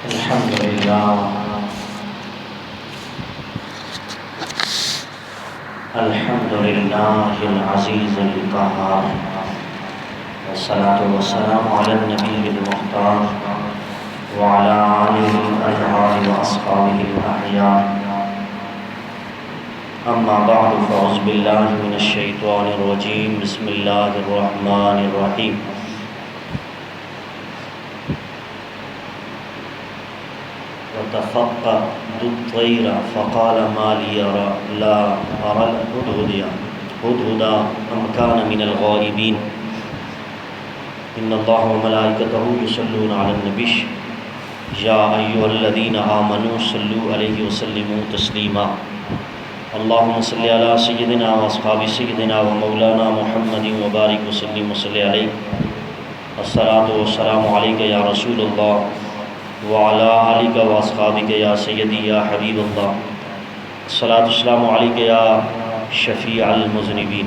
الحمد لله الحمد لله العزيز القهار، والصلاة والسلام على النبي المختار وعلى آله الأطهار وأصحابه الأحيار. أما بعد فأعوذ بالله من الشيطان الرجيم. بسم الله الرحمن الرحيم. وتفقد الطير فقال ما لي لا أرى الهدهد أم كان من الغائبين. إن الله وملائكته يصلون على النبي يا أيها الذين آمنوا صلوا عليه وسلموا تسليما. اللهم صل على سيدنا وأصحاب سيدنا ومولانا محمد وبارك وسلم وصل عليه. الصلاة والسلام عليك يا رسول الله وعلى آلك وأصحابك يا سيدي يا حبيب الله. الصلاة والسلام عليك يا شفيع المذنبين.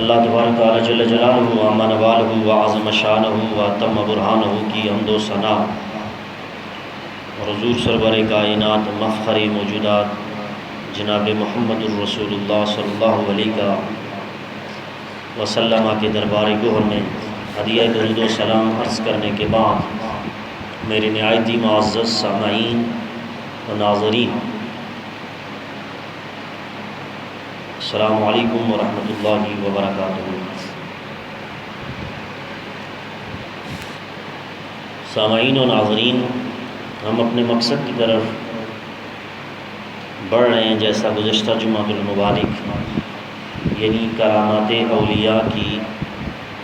اللہ تبارک تعالی جل جلالہ وعظم نوالہ وعظم شانہ واتم برہانہ کی حمد و ثنا اور حضور سرور کائنات مفخر موجودات جناب محمد الرسول اللہ صلی اللہ علیہ وسلم کے دربار گہر میں ہدیہ درود و سلام عرض کرنے کے بعد میرے نہایت ہی معزز سامعین و ناظرین، السلام علیکم ورحمۃ اللہ وبرکاتہ۔ سامعین و ناظرین، ہم اپنے مقصد کی طرف بڑھ رہے ہیں جیسا گزشتہ جمعۃ المبارک، یعنی کرامات اولیاء کی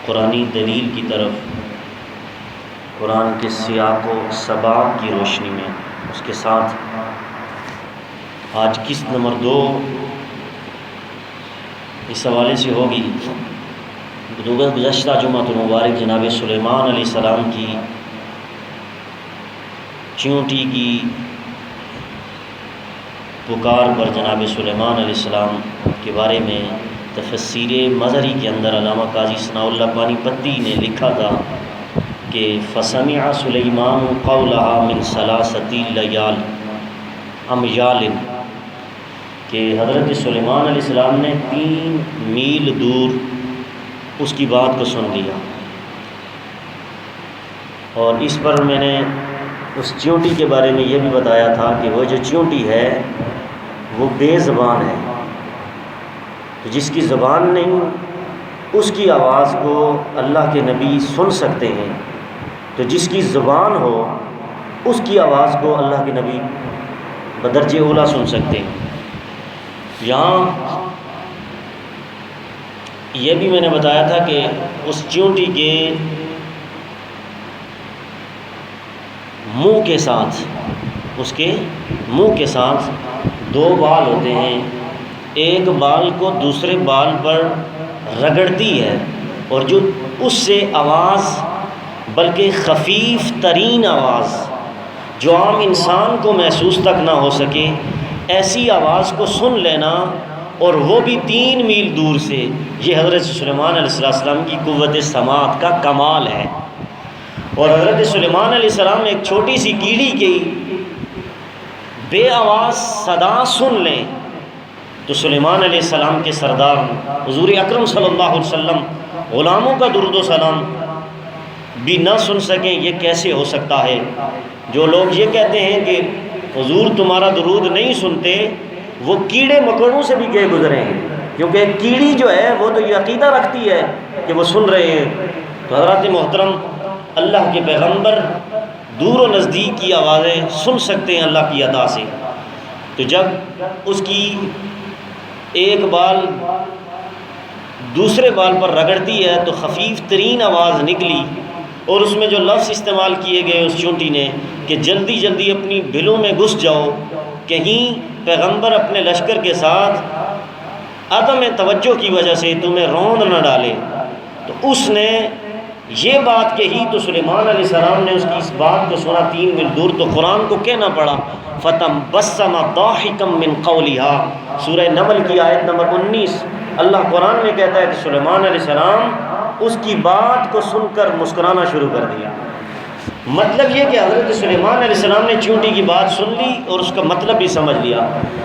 قرآنی دلیل کی طرف، قرآن کے سیاق و سباق کی روشنی میں۔ اس کے ساتھ آج قسط نمبر 2 اس حوالے سے ہوگی۔ گزشتہ جمعۃ المبارک جناب سلیمان علیہ السلام کی چیونٹی کی پکار پر جناب سلیمان علیہ السلام کے بارے میں تفسیر مظہری کے اندر علامہ قاضی ثناء اللہ پانی پتی نے لکھا تھا کہ فسمع سلیمان قولها من 3 لیال امیال، کہ حضرت سلیمان علیہ السلام نے 3 میل دور اس کی بات کو سن لیا۔ اور اس پر میں نے اس چیونٹی کے بارے میں یہ بھی بتایا تھا کہ وہ جو چیونٹی ہے وہ بے زبان ہے، تو جس کی زبان نہیں اس کی آواز کو اللہ کے نبی سن سکتے ہیں، تو جس کی زبان ہو اس کی آواز کو اللہ کے نبی بدرجہ اولیٰ سن سکتے ہیں۔ یہاں یہ بھی میں نے بتایا تھا کہ اس چیونٹی کے منہ کے ساتھ، اس کے منہ کے ساتھ 2 بال ہوتے ہیں، ایک بال کو دوسرے بال پر رگڑتی ہے، اور جو اس سے آواز، بلکہ خفیف ترین آواز جو عام انسان کو محسوس تک نہ ہو سکے، ایسی آواز کو سن لینا، اور وہ بھی 3 میل دور سے، یہ حضرت سلیمان علیہ السلام کی قوت سماعت کا کمال ہے۔ اور حضرت سلیمان علیہ السلام ایک چھوٹی سی کیڑی کی بے آواز صدا سن لیں تو سلیمان علیہ السلام کے سردار حضور اکرم صلی اللہ علیہ وسلم غلاموں کا درود و سلام بھی نہ سن سکیں، یہ کیسے ہو سکتا ہے؟ جو لوگ یہ کہتے ہیں کہ حضور تمہارا درود نہیں سنتے، وہ کیڑے مکوڑوں سے بھی گئے گزرے ہیں، کیونکہ کیڑی جو ہے وہ تو یہ عقیدہ رکھتی ہے کہ وہ سن رہے ہیں۔ تو حضرت محترم اللہ کے پیغمبر دور و نزدیک کی آوازیں سن سکتے ہیں اللہ کی عطا سے۔ تو جب اس کی ایک بال دوسرے بال پر رگڑتی ہے تو خفیف ترین آواز نکلی، اور اس میں جو لفظ استعمال کیے گئے اس چونٹی نے کہ جلدی جلدی اپنی بھلوں میں گھس جاؤ، کہیں پیغمبر اپنے لشکر کے ساتھ عدم توجہ کی وجہ سے تمہیں روند نہ ڈالے۔ تو اس نے یہ بات کہی تو سلیمان علیہ السلام نے اس کی اس بات کو سنا 3 میل دور، تو قرآن کو کہنا پڑا فَتَبَسَّمَ ضَاحِكًا مِّن قَوْلِهَا، سورہ نمل کی آیت نمبر 19۔ اللہ قرآن میں کہتا ہے کہ سلیمان علیہ السلام اس کی بات کو سن کر مسکرانا شروع کر دیا۔ مطلب یہ کہ حضرت سلیمان علیہ السلام نے چیونٹی کی بات سن لی اور اس کا مطلب بھی سمجھ لیا،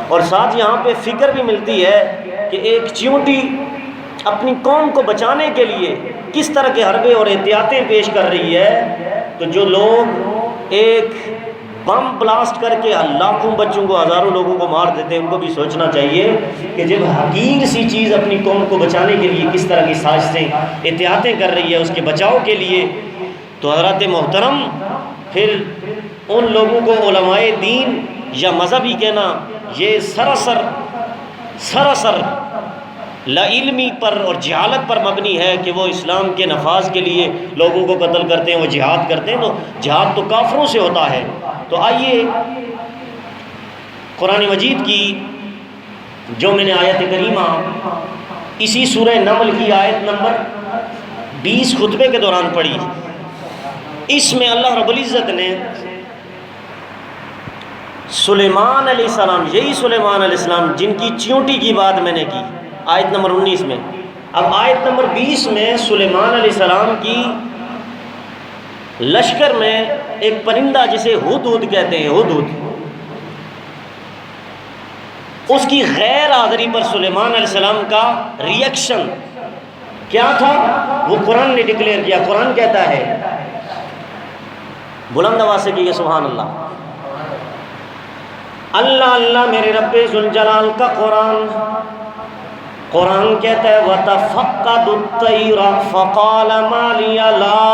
اور ساتھ یہاں پہ فکر بھی ملتی ہے کہ ایک چیونٹی اپنی قوم کو بچانے کے لیے کس طرح کے حربے اور احتیاطیں پیش کر رہی ہے۔ تو جو لوگ ایک بم بلاسٹ کر کے لاکھوں بچوں کو، ہزاروں لوگوں کو مار دیتے ہیں، ان کو بھی سوچنا چاہیے کہ جب حقیر سی چیز اپنی قوم کو بچانے کے لیے کس طرح کی سازشیں احتیاطیں کر رہی ہے اس کے بچاؤ کے لیے، تو حضرات محترم پھر ان لوگوں کو علماء دین یا مذہبی کہنا یہ سراسر لا علمی پر اور جہالت پر مبنی ہے کہ وہ اسلام کے نفاذ کے لیے لوگوں کو قتل کرتے ہیں، وہ جہاد کرتے ہیں۔ تو جہاد تو کافروں سے ہوتا ہے۔ تو آئیے قرآن مجید کی جو میں نے آیت کریمہ اسی سورہ نمل کی آیت نمبر 20 خطبے کے دوران پڑھی، اس میں اللہ رب العزت نے سلیمان علیہ السلام، یہی سلیمان علیہ السلام جن کی چیونٹی کی بات میں نے کی آیت نمبر 19 میں، اب آیت نمبر 20 میں سلیمان علیہ السلام کی لشکر میں ایک پرندہ جسے ہدہد کہتے ہیں، ہدہد، اس کی غیر حاضری پر سلیمان علیہ السلام کا ریئیکشن کیا تھا وہ قرآن نے ڈکلیئر کیا۔ قرآن کہتا ہے، بلند آواز سے کہیے سبحان اللہ، اللہ اللہ میرے رب ذوالجلال کا قرآن کہتا ہے وَتَفَقَّدُ الطَّيْرَ فَقَالَ مَا لِيَ لَا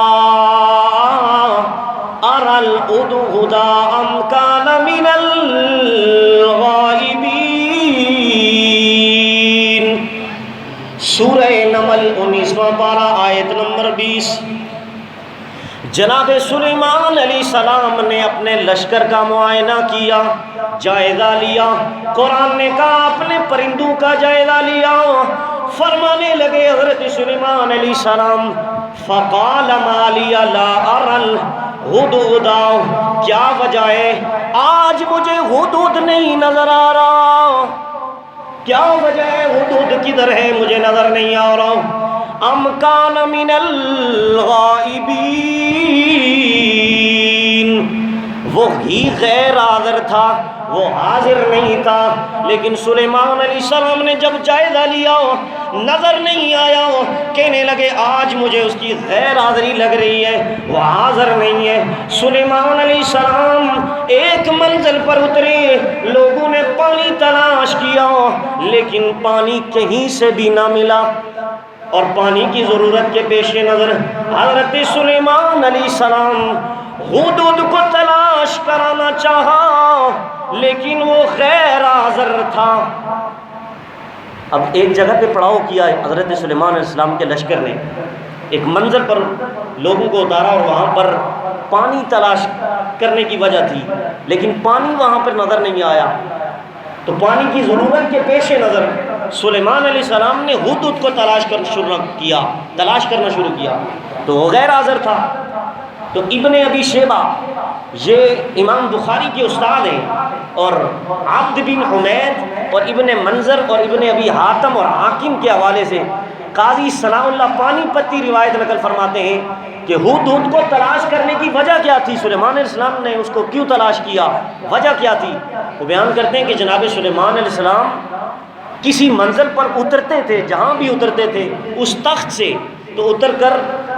أَرَى الْهُدْهُدَ أَمْ كَانَ مِنَ الْغَائِبِينَ۔ سورہ نمل 19واں پارہ آیت نمبر 20۔ جناب سلیمان علیہ السلام نے اپنے لشکر کا معائنہ کیا، جائزہ لیا، قرآن نے کہا اپنے پرندوں کا جائزہ لیا، فرمانے لگے حضرت سلیمان علیہ السلام فقال ما لی لا اری الہدہد، کیا وجہ ہے آج مجھے ہدہد نہیں نظر آ رہا، کیا وجہ ہے ہدہد کدھر ہے مجھے نظر نہیں آ رہا، ام کان من الغائبین، وہ ہی غیر حاضر تھا، وہ حاضر نہیں تھا، لیکن سلیمان علیہ السلام نے جب جائزہ لیا نظر نہیں آیا، کہنے لگے آج مجھے اس کی غیر حاضری لگ رہی ہے، وہ حاضر نہیں ہے۔ سلیمان علیہ السلام ایک منزل پر اترے، لوگوں نے پانی تلاش کیا لیکن پانی کہیں سے بھی نہ ملا، اور پانی کی ضرورت کے پیش نظر حضرت سلیمان علیہ السلام ہدہد کو تلاش کرانا چاہا لیکن وہ غیر حاضر تھا۔ اب ایک جگہ پہ پڑاؤ کیا حضرت سلیمان علیہ السلام کے لشکر نے، ایک منظر پر لوگوں کو اتارا اور وہاں پر پانی تلاش کرنے کی وجہ تھی، لیکن پانی وہاں پر نظر نہیں آیا، تو پانی کی ضرورت کے پیش نظر سلیمان علیہ السلام نے ہدہد کو تلاش کرنا شروع کیا، تو وہ غیر حاضر تھا۔ تو ابن ابی شیبہ یہ امام بخاری کے استاد ہیں، اور عبد بن حمید اور ابن منظر اور ابن ابی حاتم اور حاکم کے حوالے سے قاضی ثناء اللہ پانی پتی روایت نقل فرماتے ہیں کہ ہدہد کو تلاش کرنے کی وجہ کیا تھی، سلیمان علیہ السلام نے اس کو کیوں تلاش کیا، وجہ کیا تھی؟ وہ بیان کرتے ہیں کہ جناب سلیمان علیہ السلام کسی منزل پر اترتے تھے، جہاں بھی اترتے تھے اس تخت سے تو اتر کر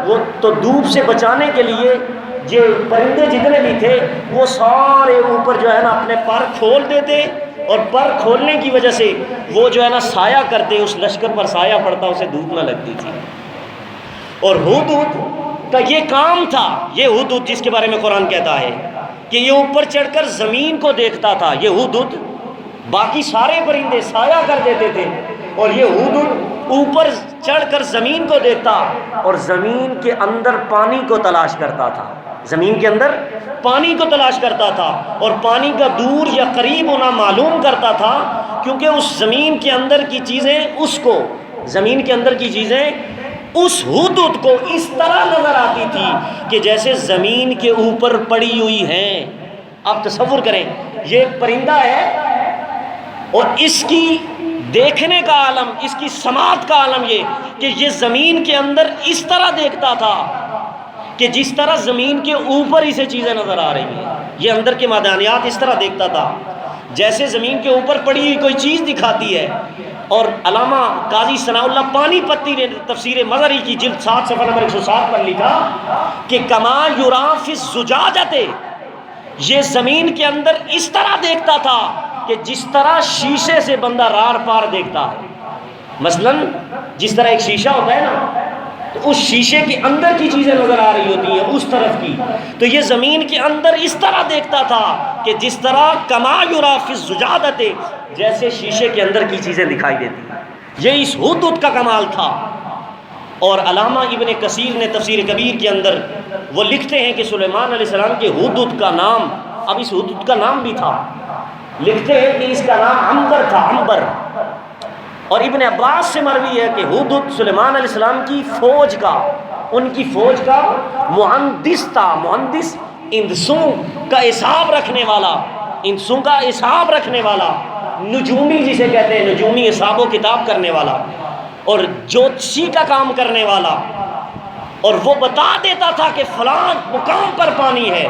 وہ تو دھوپ سے بچانے کے لیے جو پرندے جتنے بھی تھے وہ سارے اوپر جو ہے نا اپنے پر کھول دیتے، اور پر کھولنے کی وجہ سے وہ جو ہے نا سایہ کرتے، اس لشکر پر سایہ پڑتا، اسے دھوپ نہ لگتی تھی۔ اور ہدہد کا یہ کام تھا، یہ ہدہد جس کے بارے میں قرآن کہتا ہے کہ یہ اوپر چڑھ کر زمین کو دیکھتا تھا، یہ ہدہد، باقی سارے پرندے سایہ کر دیتے تھے اور یہ ہدہد اوپر چڑھ کر زمین کو دیکھتا اور زمین کے اندر پانی کو تلاش کرتا تھا، زمین کے اندر پانی کو تلاش کرتا تھا، اور پانی کا دور یا قریب ہونا معلوم کرتا تھا، کیونکہ اس زمین کے اندر کی چیزیں زمین کے اندر کی چیزیں اس ہدہد کو اس طرح نظر آتی تھی کہ جیسے زمین کے اوپر پڑی ہوئی ہیں۔ آپ تصور کریں، یہ پرندہ ہے اور اس کی دیکھنے کا عالم، اس کی سماعت کا عالم یہ کہ یہ زمین کے اندر اس طرح دیکھتا تھا کہ جس طرح زمین کے اوپر ہی سے چیزیں نظر آ رہی ہیں، یہ اندر کے معدنیات اس طرح دیکھتا تھا جیسے زمین کے اوپر پڑی ہوئی کوئی چیز دکھاتی ہے۔ اور علامہ قاضی ثناء اللہ پانی پتی نے تفسیر مظہری کی جلد 7 صفحہ نمبر 107 پر لکھا کہ کما یرا فی الزجاجۃ، یہ زمین کے اندر اس طرح دیکھتا تھا کہ جس طرح شیشے سے بندہ رار پار دیکھتا ہے۔ مثلا جس طرح ایک شیشہ ہوتا ہے نا، تو اس شیشے کے اندر کی چیزیں نظر آ رہی ہوتی ہیں اس طرف کی، تو یہ زمین کے اندر اس طرح دیکھتا تھا کہ جس طرح کما یرا فی الزجاجۃ، جیسے شیشے کے اندر کی چیزیں دکھائی دیتی ہیں۔ یہ اس ہدہد کا کمال تھا۔ اور علامہ ابن کثیر نے تفسیر کبیر کے اندر وہ لکھتے ہیں کہ سلیمان علیہ السلام کے ہدہد کا نام، اب اس ہدہد کا نام بھی تھا، لکھتے ہیں کہ اس کا نام عنبر تھا، عنبر۔ اور ابن عباس سے مروی ہے کہ ہدہد سلیمان علیہ السلام کی فوج کا، ان کی فوج کا مہندس تھا۔ مہندس اندسوں کا حساب رکھنے والا، اندسوں کا حساب رکھنے والا، نجومی جسے کہتے ہیں، نجومی حساب و کتاب کرنے والا اور جوتشی کا کام کرنے والا۔ اور وہ بتا دیتا تھا کہ فلاں مقام پر پانی ہے،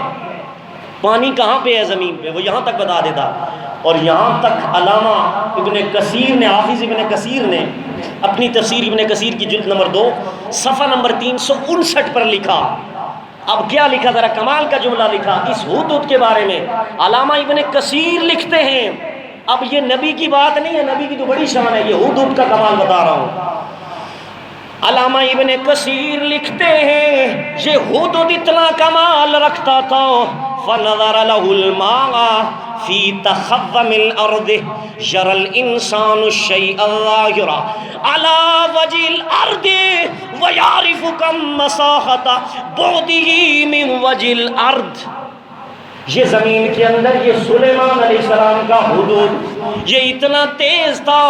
پانی کہاں پہ ہے زمین پہ، وہ یہاں تک بتا دیتا۔ اور یہاں تک علامہ ابن کثیر نے، حافظ ابن کثیر نے اپنی تفسیر ابن کثیر کی جلد نمبر 2 صفحہ نمبر 359 پر لکھا۔ اب کیا لکھا، ذرا کمال کا جملہ لکھا اس ہدہد کے بارے میں۔ علامہ ابن کثیر لکھتے ہیں، اب یہ نبی کی بات نہیں ہے، نبی کی تو بڑی شان ہے، یہ ہدہد کا کمال بتا رہا ہوں۔ علامہ ابن کثیر لکھتے ہیں یہ ہدہد اتنا کمال رکھتا تھا، فنظر له الماء فی تخوم الارض یرى الانسان الشیء الظاہر علی وجه الارض ویعرف کم مساحة بعده من وجه الارض۔ یہ زمین کے اندر یہ سلیمان علیہ السلام کا ہدہد یہ اتنا تیز تھا،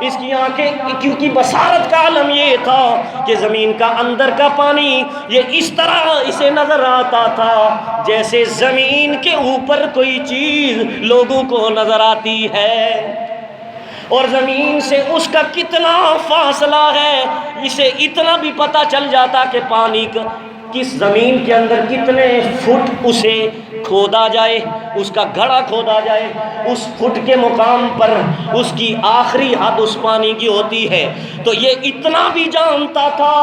اس کی آنکھیں، کیونکہ بصارت کا عالم یہ تھا کہ زمین کا اندر کا پانی یہ اس طرح اسے نظر آتا تھا جیسے زمین کے اوپر کوئی چیز لوگوں کو نظر آتی ہے، اور زمین سے اس کا کتنا فاصلہ ہے اسے اتنا بھی پتہ چل جاتا کہ پانی کس زمین کے اندر کتنے فٹ اسے کھودا جائے، اس کا گڑھا کھودا جائے، اس فٹ کے مقام پر اس کی آخری حد اس پانی کی ہوتی ہے۔ تو یہ اتنا بھی جانتا تھا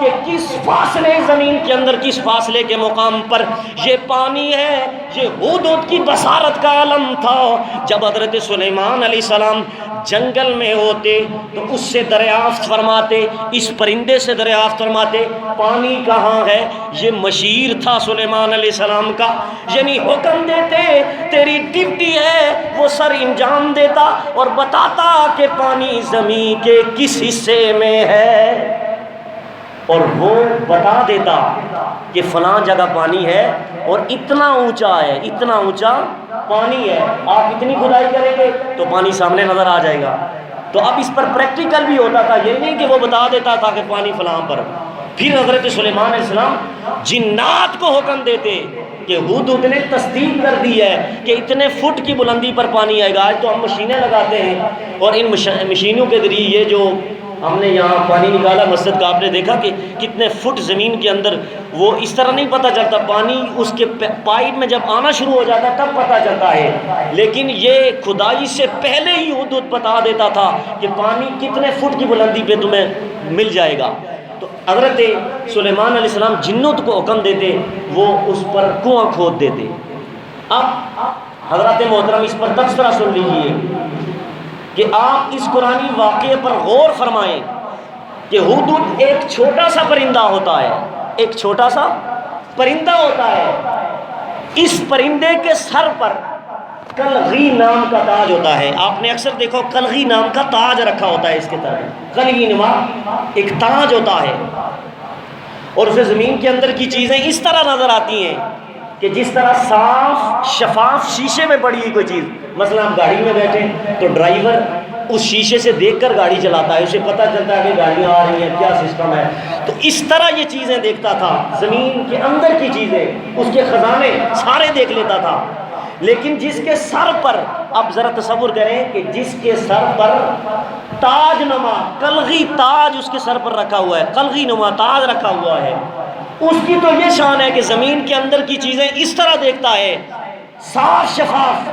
کہ کس فاصلے زمین کے اندر، کس فاصلے کے مقام پر یہ پانی ہے۔ یہ ہدہد کی بصارت کا عالم تھا۔ جب حضرت سلیمان علیہ السلام جنگل میں ہوتے تو اس سے دریافت فرماتے، اس پرندے سے دریافت فرماتے پانی کہاں ہے۔ یہ مشیر تھا سلیمان علیہ السلام کا، یعنی حکم دیتے تیری ڈیوٹی ہے، وہ سر انجام دیتا اور بتاتا کہ پانی زمین کے کس حصے میں ہے، اور وہ بتا دیتا کہ فلاں جگہ پانی ہے اور اتنا اونچا ہے، اتنا اونچا پانی ہے، آپ اتنی کھدائی کریں گے تو پانی سامنے نظر آ جائے گا۔ تو اب اس پر پریکٹیکل بھی ہوتا تھا، یہ نہیں کہ وہ بتا دیتا تھا کہ پانی فلاں پر۔ پھر حضرت سلیمان علیہ السلام جنات کو حکم دیتے کہ ہدہد نے تصدیق کر دی ہے کہ اتنے فٹ کی بلندی پر پانی آئے گا۔ آج تو ہم مشینیں لگاتے ہیں اور ان مشینوں کے ذریعے یہ جو ہم نے یہاں پانی نکالا مسجد کا، آپ نے دیکھا کہ کتنے فٹ زمین کے اندر، وہ اس طرح نہیں پتہ چلتا، پانی اس کے پائپ میں جب آنا شروع ہو جاتا ہے تب پتہ چلتا ہے، لیکن یہ کھدائی سے پہلے ہی ہدہد بتا دیتا تھا کہ پانی کتنے فٹ کی بلندی پہ تمہیں مل جائے گا۔ تو حضرت سلیمان علیہ السلام جنات کو حکم دیتے، وہ اس پر کنواں کھود دیتے۔ اب حضرت محترم اس پر تبصرہ سن لیجیے کہ آپ اس قرآنی واقعے پر غور فرمائیں کہ ہدہد ایک چھوٹا سا پرندہ ہوتا ہے، ایک چھوٹا سا پرندہ ہوتا ہے، اس پرندے کے سر پر کلغی نام کا تاج ہوتا ہے۔ آپ نے اکثر دیکھو کلغی نام کا تاج رکھا ہوتا ہے اس کے طرف، کلغی نما ایک تاج ہوتا ہے، اور اسے زمین کے اندر کی چیزیں اس طرح نظر آتی ہیں کہ جس طرح صاف شفاف شیشے میں پڑی ہوئی کوئی چیز، مثلا آپ گاڑی میں بیٹھے تو ڈرائیور اس شیشے سے دیکھ کر گاڑی چلاتا ہے، اسے پتہ چلتا ہے کہ گاڑیاں آ رہی ہیں، کیا سسٹم ہے۔ تو اس طرح یہ چیزیں دیکھتا تھا، زمین کے اندر کی چیزیں، اس کے خزانے سارے دیکھ لیتا تھا۔ لیکن جس کے سر پر، اب ذرا تصور کریں کہ جس کے سر پر تاج نما کلغی تاج اس کے سر پر رکھا ہوا ہے، کلغی نما تاج رکھا ہوا ہے، اس کی تو یہ شان ہے کہ زمین کے اندر کی چیزیں اس طرح دیکھتا ہے، صاف شفاف،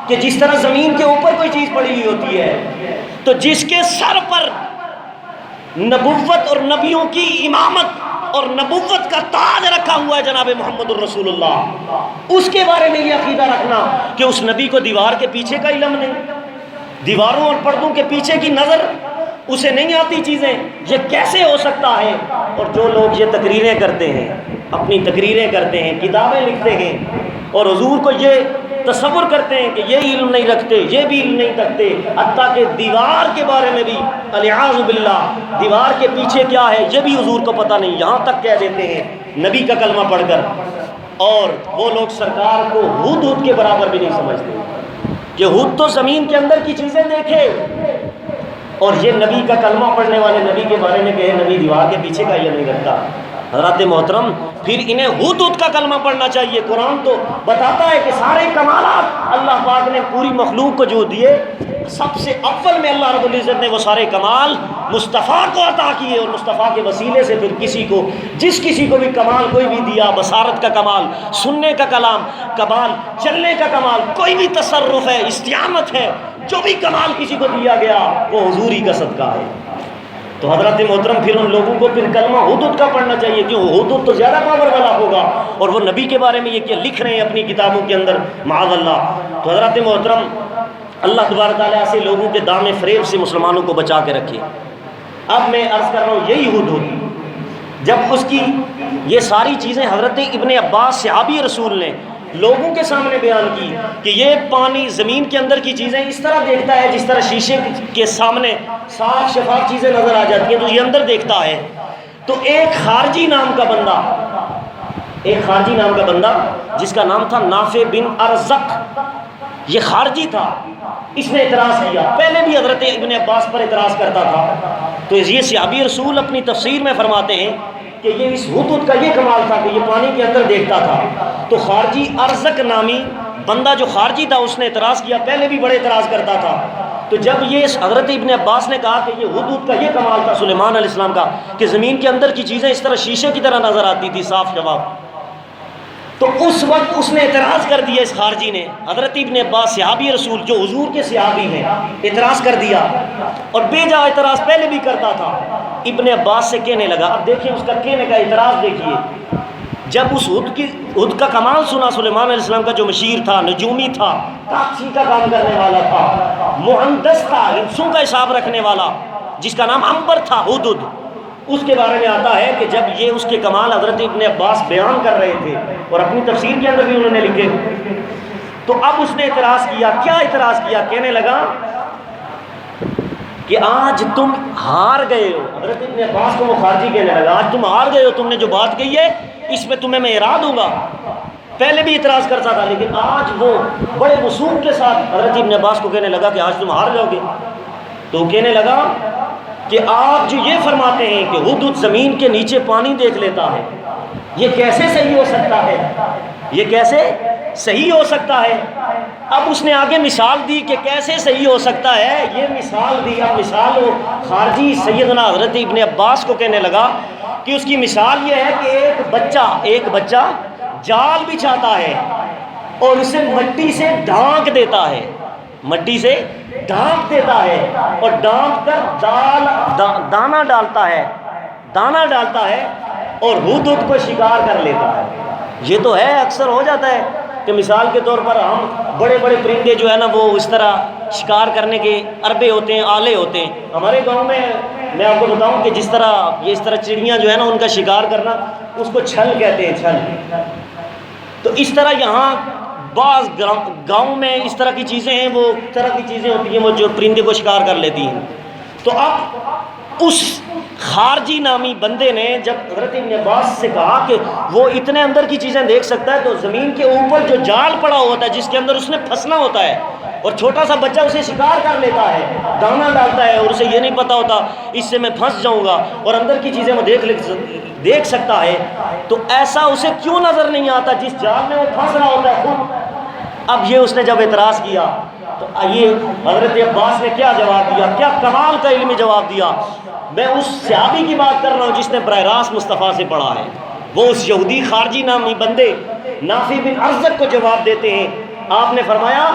کہ جس طرح زمین کے اوپر کوئی چیز پڑی ہوئی ہوتی ہے۔ تو جس کے سر پر نبوت اور نبیوں کی امامت اور نبوت کا تاج رکھا ہوا ہے جناب محمد الرسول اللہ، اس کے بارے میں یہ عقیدہ رکھنا کہ اس نبی کو دیوار کے پیچھے کا علم نہیں، دیواروں اور پردوں کے پیچھے کی نظر اسے نہیں آتی چیزیں، یہ کیسے ہو سکتا ہے؟ اور جو لوگ یہ تقریریں کرتے ہیں، اپنی تقریریں کرتے ہیں، کتابیں لکھتے ہیں اور حضور کو یہ تصور کرتے ہیں کہ یہ علم نہیں رکھتے، یہ بھی علم نہیں رکھتے، حتیٰ کہ دیوار کے بارے میں بھی الیاذ باللہ، دیوار کے پیچھے کیا ہے یہ بھی حضور کو پتہ نہیں، یہاں تک کہہ دیتے ہیں نبی کا کلمہ پڑھ کر۔ اور وہ لوگ سرکار کو ہود کے برابر بھی نہیں سمجھتے کہ ہود تو زمین کے اندر کی چیزیں دیکھے، اور یہ نبی کا کلمہ پڑھنے والے نبی کے بارے میں کہے نبی دیوار کے پیچھے کا یہ نہیں رکھتا۔ حضرات محترم، پھر انہیں ہود کا کلمہ پڑھنا چاہیے۔ قرآن تو بتاتا ہے کہ سارے کمالات اللہ پاک نے پوری مخلوق کو جو دیے، سب سے اول میں اللہ رب العزت نے وہ سارے کمال مصطفیٰ کو عطا کیے، اور مصطفیٰ کے وسیلے سے پھر جس کسی کو بھی کمال کوئی بھی دیا، بصارت کا کمال، سننے کا کمال، چلنے کا کمال، کوئی بھی تصرف ہے، استعامت ہے، جو بھی کمال کسی کو دیا گیا وہ حضور ہی کا صدقہ ہے۔ تو حضرات محترم، پھر ان لوگوں کو پھر کلمہ ہود کا پڑھنا چاہیے، کیوں ہود تو زیادہ پاور والا ہوگا، اور وہ نبی کے بارے میں یہ کیا لکھ رہے ہیں اپنی کتابوں کے اندر، معاذ اللہ۔ تو حضرات محترم، اللہ تبارک تعالیٰ ایسے لوگوں کے دام فریب سے مسلمانوں کو بچا کے رکھے۔ اب میں عرض کر رہا ہوں، یہی ہود ہوگی جب اس کی یہ ساری چیزیں حضرت ابن عباس صحابی رسول نے لوگوں کے سامنے بیان کی کہ یہ پانی زمین کے اندر کی چیزیں اس طرح دیکھتا ہے جس طرح شیشے کے سامنے صاف شفاف چیزیں نظر آ جاتی ہیں، تو یہ اندر دیکھتا ہے۔ تو ایک خارجی نام کا بندہ جس کا نام تھا نافع بن ارزق، یہ خارجی تھا، اس نے اعتراض کیا۔ پہلے بھی حضرت ابن عباس پر اعتراض کرتا تھا۔ تو یہ صحابی رسول اپنی تفسیر میں فرماتے ہیں کہ یہ اس ہود کا یہ کمال تھا کہ یہ پانی کے اندر دیکھتا تھا۔ تو خارجی ارزق نامی بندہ جو خارجی تھا اس نے اعتراض کیا، پہلے بھی بڑے اعتراض کرتا تھا۔ تو جب یہ حضرت ابن عباس نے کہا کہ یہ ہود کا یہ کمال تھا سلیمان علیہ السلام کا کہ زمین کے اندر کی چیزیں اس طرح شیشے کی طرح نظر آتی تھی، صاف شفاف، تو اس وقت اس نے اعتراض کر دیا، اس خارجی نے، حضرت ابن عباس صحابی رسول جو حضور کے صحابی ہیں، اعتراض کر دیا، اور بے جا اعتراض پہلے بھی کرتا تھا۔ ابن عباس سے کہنے لگا، اب دیکھیں اس کا کہنے کا اعتراض دیکھیے، جب اس ہود کا کمال سنا، سلیمان علیہ السلام کا جو مشیر تھا، نجومی تھا، تاکسی کا کام کرنے والا تھا، مہندس تھا، انسوں کا حساب رکھنے والا، جس کا نام عنبر تھا، ہود، اس کے بارے میں آتا ہے کہ جب یہ اس کے کمال حضرت ابن عباس بیان کر رہے تھے اور اپنی تفسیر کے اندر بھی انہوں نے لکھے، تو اب اس نے اعتراض کیا۔ کیا اعتراض کیا؟ کہنے لگا کہ آج تم ہار گئے ہو۔ حضرت ابن عباس کو وہ خارجی کہنے لگا، آج تم ہار گئے ہو، تم نے جو بات کہی ہے اس پہ تمہیں میں اعراض دوں گا۔ پہلے بھی اعتراض کرتا تھا، لیکن آج وہ بڑے وثوق کے ساتھ حضرت ابن عباس کو کہنے لگا کہ آج تم ہار جاؤ گے۔ تو وہ کہنے لگا کہ آپ جو یہ فرماتے ہیں کہ ہود زمین کے نیچے پانی دیکھ لیتا ہے، یہ کیسے صحیح ہو سکتا ہے؟ یہ کیسے صحیح ہو سکتا ہے؟ اب اس نے آگے مثال دی کہ کیسے صحیح ہو سکتا ہے، یہ مثال دی۔ اب مثال وہ خارجی سیدنا حضرت ابن عباس کو کہنے لگا کہ اس کی مثال یہ ہے کہ ایک بچہ جال بچھاتا ہے اور اسے مٹی سے ڈھانک دیتا ہے، مٹی سے ڈھانک دیتا ہے، اور ڈھانک کر دانا ڈالتا ہے اور ہود کو شکار کر لیتا ہے۔ یہ تو ہے، اکثر ہو جاتا ہے کہ مثال کے طور پر ہم بڑے بڑے پرندے جو ہے نا وہ اس طرح شکار کرنے کے اربے ہوتے ہیں، آلے ہوتے ہیں۔ ہمارے گاؤں میں آپ کو بتاؤں کہ جس طرح چڑیاں جو ہے نا ان کا شکار کرنا، اس کو چھل کہتے ہیں، چھل۔ تو اس طرح یہاں بعض گاؤں میں اس طرح کی چیزیں ہیں، وہ طرح کی چیزیں ہوتی ہیں وہ جو پرندے کو شکار کر لیتی ہیں۔ تو اب اس خارجی نامی بندے نے جب حضرت ابن عباس سے کہا کہ وہ اتنے اندر کی چیزیں دیکھ سکتا ہے، تو زمین کے اوپر جو جال پڑا ہوتا ہے جس کے اندر اس نے پھنسنا ہوتا ہے، اور چھوٹا سا بچہ اسے شکار کر لیتا ہے، دانا ڈالتا ہے، اور اسے یہ نہیں پتا ہوتا اس سے میں پھنس جاؤں گا، اور اندر کی چیزیں وہ دیکھ سکتا ہے، تو ایسا اسے کیوں نظر نہیں آتا جس جال میں وہ پھنس رہا ہوتا ہے خود؟ اب یہ اس نے جب اعتراض کیا تو آئیے حضرت عباس نے کیا جواب دیا، کیا کمال کا علمی جواب دیا۔ میں اس صحابی کی بات کر رہا ہوں جس نے براہ راست مصطفیٰ سے پڑھا ہے، وہ اس یہودی خارجی نامی بندے نافع بن ارزق کو جواب دیتے ہیں. آپ نے فرمایا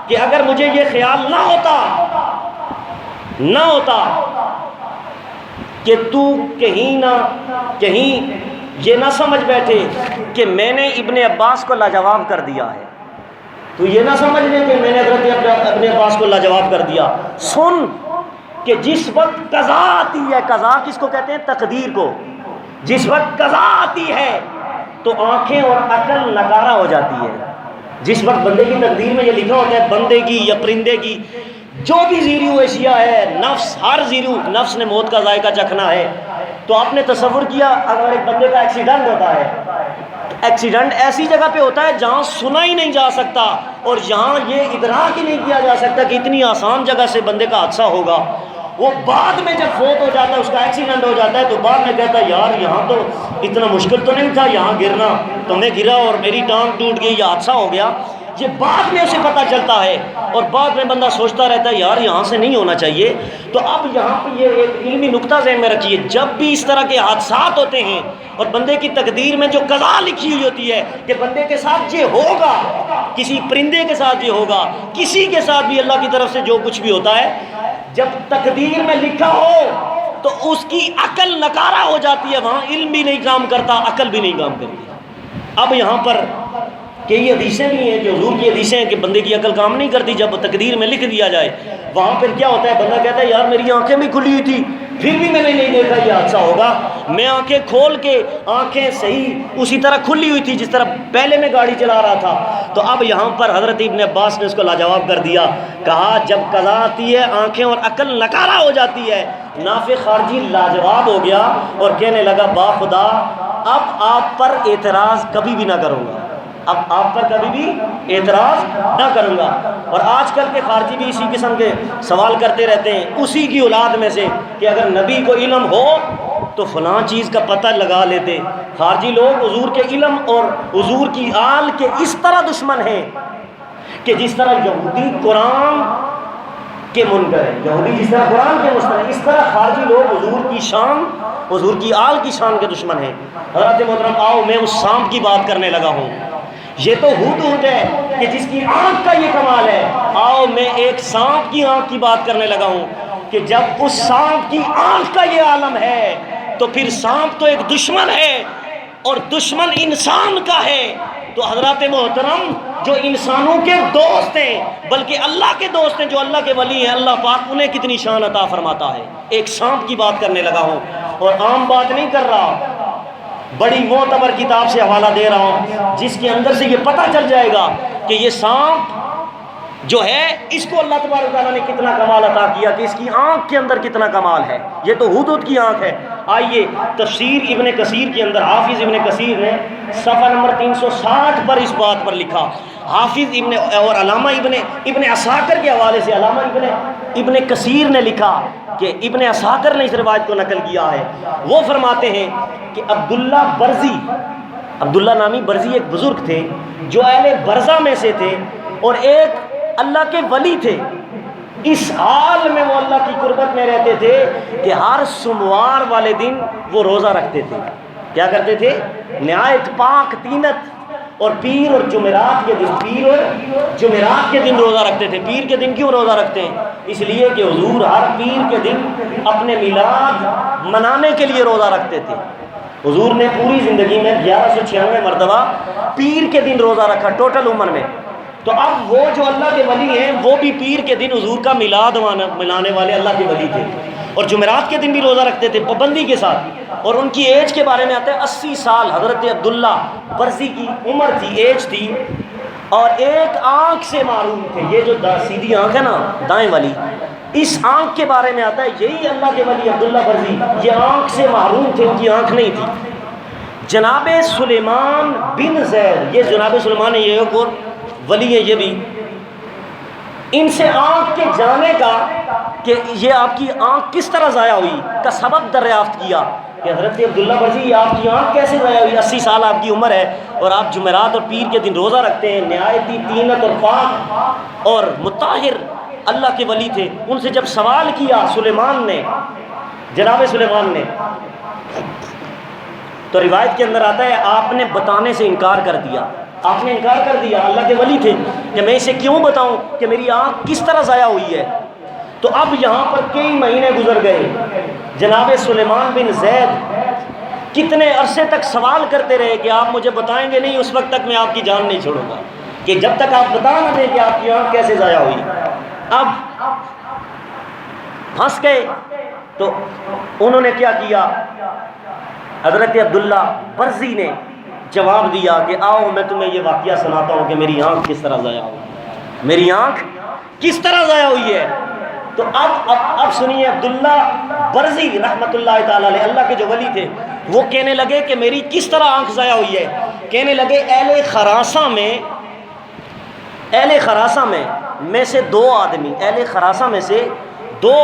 کہ اگر مجھے یہ خیال نہ ہوتا کہ تو کہیں یہ نہ سمجھ بیٹھے کہ میں نے ابن عباس کو لاجواب کر دیا ہے، تو یہ نہ سمجھ لے کہ میں نے حضرت ابن عباس کو لاجواب کر دیا. سن کہ جس وقت قضا آتی ہے، قضا کس کو کہتے ہیں؟ تقدیر کو. جس وقت قضا آتی ہے تو آنکھیں اور عقل نکارہ ہو جاتی ہے. جس وقت بندے کی تقدیر میں یہ لکھا ہوتا ہے بندے کی یا پرندے کی جو بھی زیرو اشیاء ہے، نفس، ہر زیرو نفس نے موت کا ذائقہ چکھنا ہے. تو آپ نے تصور کیا اگر ایک بندے کا ایکسیڈنٹ ہوتا ہے، ایکسیڈنٹ ایسی جگہ پہ ہوتا ہے جہاں سنا ہی نہیں جا سکتا اور جہاں یہ ادراک ہی نہیں کیا جا سکتا کہ اتنی آسان جگہ سے بندے کا حادثہ ہوگا. وہ بعد میں جب فوت ہو جاتا ہے، اس کا ایکسیڈنٹ ہو جاتا ہے، تو بعد میں کہتا ہے یار یہاں تو اتنا مشکل تو نہیں تھا یہاں گرنا، تو میں گرا اور میری ٹانگ ٹوٹ گئی، یہ حادثہ ہو گیا. یہ بعد میں اسے پتہ چلتا ہے اور بعد میں بندہ سوچتا رہتا ہے یار یہاں سے نہیں ہونا چاہیے. تو اب یہاں پہ یہ ایک علمی نقطہ ذہن میں رکھیے، جب بھی اس طرح کے حادثات ہوتے ہیں اور بندے کی تقدیر میں جو قضا لکھی ہوئی ہوتی ہے کہ بندے کے ساتھ یہ ہوگا، کسی پرندے کے ساتھ یہ ہوگا، کسی کے ساتھ بھی اللہ کی طرف سے جو کچھ بھی ہوتا ہے، جب تقدیر میں لکھا ہو تو اس کی عقل نکارہ ہو جاتی ہے. وہاں علم بھی نہیں کام کرتا، عقل بھی نہیں کام کرتی. اب یہاں پر کئی حدیثیں بھی ہیں کہ حضور کی حدیثیں ہیں کہ بندے کی عقل کام نہیں کرتی جب تقدیر میں لکھ دیا جائے. وہاں پھر کیا ہوتا ہے؟ بندہ کہتا ہے یار میری آنکھیں بھی کھلی ہوئی تھی پھر بھی میں نے نہیں دیکھا یہ حادثہ ہوگا. میں آنکھیں کھول کے آنکھیں صحیح اسی طرح کھلی ہوئی تھی جس طرح پہلے میں گاڑی چلا رہا تھا. تو اب یہاں پر حضرت ابن عباس نے اس کو لاجواب کر دیا. کہا جب قضا آتی ہے آنکھیں اور عقل نکارہ ہو جاتی ہے. نافع خارجی لاجواب ہو گیا اور کہنے لگا با خدا اب آپ پر اعتراض کبھی بھی نہ کروں گا، اب آپ پر کبھی بھی اعتراض نہ کروں گا. اور آج کل کے خارجی بھی اسی قسم کے سوال کرتے رہتے ہیں اسی کی اولاد میں سے کہ اگر نبی کو علم ہو تو فلاں چیز کا پتہ لگا لیتے. خارجی لوگ حضور کے علم اور حضور کی آل کے اس طرح دشمن ہیں کہ جس طرح یہودی قرآن کے منکر ہیں، یہودی جس طرح قرآن کے مستر ہیں، اس طرح خارجی لوگ حضور کی شان، حضور کی آل کی شان کے دشمن ہیں. حضرت محترم آؤ میں اس سانپ کی بات کرنے لگا ہوں. یہ تو ہود ہے کہ جس کی آنکھ کا یہ کمال ہے. آؤ میں ایک سانپ کی آنکھ کی بات کرنے لگا ہوں کہ جب اس سانپ کی آنکھ کا یہ عالم ہے تو پھر سانپ تو ایک دشمن ہے اور دشمن انسان کا ہے. تو حضرات محترم جو انسانوں کے دوست ہیں بلکہ اللہ کے دوست ہیں، جو اللہ کے ولی ہیں، اللہ پاک انہیں کتنی شان عطا فرماتا ہے. ایک سانپ کی بات کرنے لگا ہوں اور عام بات نہیں کر رہا، بڑی معتبر کتاب سے حوالہ دے رہا ہوں جس کے اندر سے یہ پتہ چل جائے گا کہ یہ سانپ جو ہے اس کو اللہ تبارک تعالیٰ نے کتنا کمال عطا کیا کہ اس کی آنکھ کے اندر کتنا کمال ہے. یہ تو ہود کی آنکھ ہے. آئیے تفسیر ابن کثیر کے اندر حافظ ابن کثیر نے صفحہ نمبر 360 پر اس بات پر لکھا. حافظ ابن اور علامہ ابن عساکر کے حوالے سے علامہ ابن کثیر نے لکھا کہ ابن عساکر نے اس روایت کو نقل کیا ہے. وہ فرماتے ہیں کہ عبداللہ نامی برزی ایک بزرگ تھے جو اہل برزہ میں سے تھے اور ایک اللہ کے ولی تھے. اس حال میں وہ اللہ کی قربت میں رہتے تھے کہ ہر سوموار والے دن وہ روزہ رکھتے تھے. کیا کرتے تھے؟ نہایت پاک تینت اور پیر اور جمعرات کے دن روزہ رکھتے تھے. پیر کے دن کیوں روزہ رکھتے ہیں؟ اس لیے کہ حضور ہر پیر کے دن اپنے میلاد منانے کے لیے روزہ رکھتے تھے. حضور نے پوری زندگی میں 1196 مرتبہ پیر کے دن روزہ رکھا ٹوٹل عمر میں. تو اب وہ جو اللہ کے ولی ہیں وہ بھی پیر کے دن حضور کا میلاد منانے والے اللہ کے ولی تھے اور جمعرات کے دن بھی روزہ رکھتے تھے پابندی کے ساتھ. اور ان کی ایج کے بارے میں آتا ہے 80 سال حضرت عبداللہ برزی کی عمر تھی، ایج تھی، اور ایک آنکھ سے معروم تھے. یہ جو سیدھی آنکھ ہے نا دائیں والی، اس آنکھ کے بارے میں آتا ہے یہی اللہ کے ولی عبداللہ برزی یہ آنکھ سے محروم تھے، ان کی آنکھ نہیں تھی. جناب سلیمان بن زید، یہ جناب سلیمان ہے، یہ ایک اور ولی ہے، یہ بھی ان سے آنکھ کے جانے کا کہ یہ آپ کی آنکھ کس طرح ضائع ہوئی کا سبب دریافت کیا کہ حضرت عبداللہ برزی یہ آپ کی آنکھ کیسے ضائع ہوئی؟ 80 سال آپ کی عمر ہے اور آپ جمعرات اور پیر کے دن روزہ رکھتے ہیں. نہایتی تینت اور پاک اور مطہر اللہ کے ولی تھے. ان سے جب سوال کیا جناب سلیمان نے تو روایت کے اندر آتا ہے آپ نے بتانے سے انکار کر دیا، آپ نے انکار کر دیا، اللہ کے ولی تھے کہ میں اسے کیوں بتاؤں کہ میری آنکھ کس طرح ضائع ہوئی ہے۔ تو اب یہاں پر کئی مہینے گزر گئے، جناب سلیمان بن زید کتنے عرصے تک سوال کرتے رہے کہ آپ مجھے بتائیں گے نہیں، اس وقت تک میں آپ کی جان نہیں چھوڑوں گا، کہ جب تک آپ بتا نہ دیں کہ آپ کی آنکھ کیسے ضائع ہوئی۔ اب پھنس گئے تو انہوں نے کیا کیا، حضرت عبداللہ برزی نے جواب دیا کہ آؤ میں تمہیں یہ واقعہ سناتا ہوں کہ میری آنکھ کس طرح ضائع ہوئی، میری آنکھ کس طرح ضائع ہوئی ہے۔ تو اب سنیے، عبداللہ برزی رحمۃ اللہ تعالی علیہ، اللہ کے جو ولی تھے، وہ کہنے لگے کہ میری کس طرح آنکھ ضائع ہوئی ہے۔ کہنے لگے اہل خراسہ میں سے دو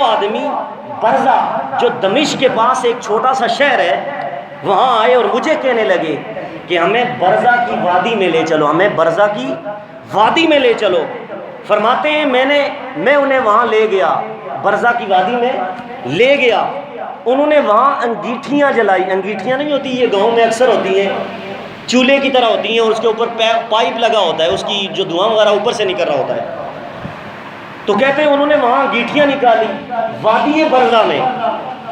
آدمی برزہ جو دمشق کے پاس ایک چھوٹا سا شہر ہے وہاں آئے اور مجھے کہنے لگے کہ ہمیں برزہ کی وادی میں لے چلو، ہمیں برزہ کی وادی میں لے چلو۔ فرماتے ہیں میں انہیں وہاں لے گیا، برزہ کی وادی میں لے گیا، انہوں نے وہاں انگیٹھیاں جلائی۔ انگیٹھیاں نہیں ہوتی، یہ گاؤں میں اکثر ہوتی ہیں، چولہے کی طرح ہوتی ہیں اور اس کے اوپر پائپ لگا ہوتا ہے، اس کی جو دھواں وغیرہ اوپر سے نکل رہا ہوتا ہے۔ تو کہتے ہیں انہوں نے وہاں انگیٹھیاں نکالی وادی برزہ میں۔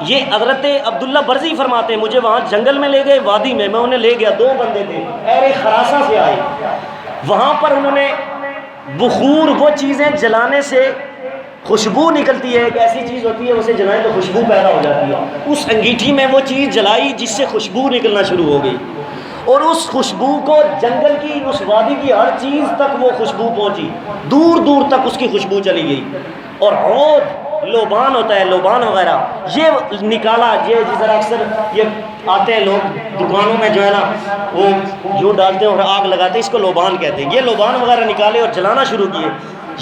یہ حضرت عبداللہ برزی فرماتے ہیں مجھے وہاں جنگل میں لے گئے، وادی میں انہیں لے گیا، دو بندے تھے اہل خراسہ سے آئے، وہاں پر انہوں نے بخور، وہ چیزیں جلانے سے خوشبو نکلتی ہے، ایک ایسی چیز ہوتی ہے اسے جلائیں تو خوشبو پیدا ہو جاتی ہے، اس انگیٹھی میں وہ چیز جلائی جس سے خوشبو نکلنا شروع ہو گئی، اور اس خوشبو کو جنگل کی، اس وادی کی ہر چیز تک وہ خوشبو پہنچی، دور دور تک اس کی خوشبو چلی گئی۔ اور عود، لوبان ہوتا ہے، لوبان وغیرہ، یہ نکالا، یہ جس طرح اکثر یہ آتے ہیں لوگ دکانوں میں جو ہے نا وہ یوں ڈالتے ہیں اور آگ لگاتے ہیں، اس کو لوبان کہتے ہیں، یہ لوبان وغیرہ نکالے اور جلانا شروع کیے،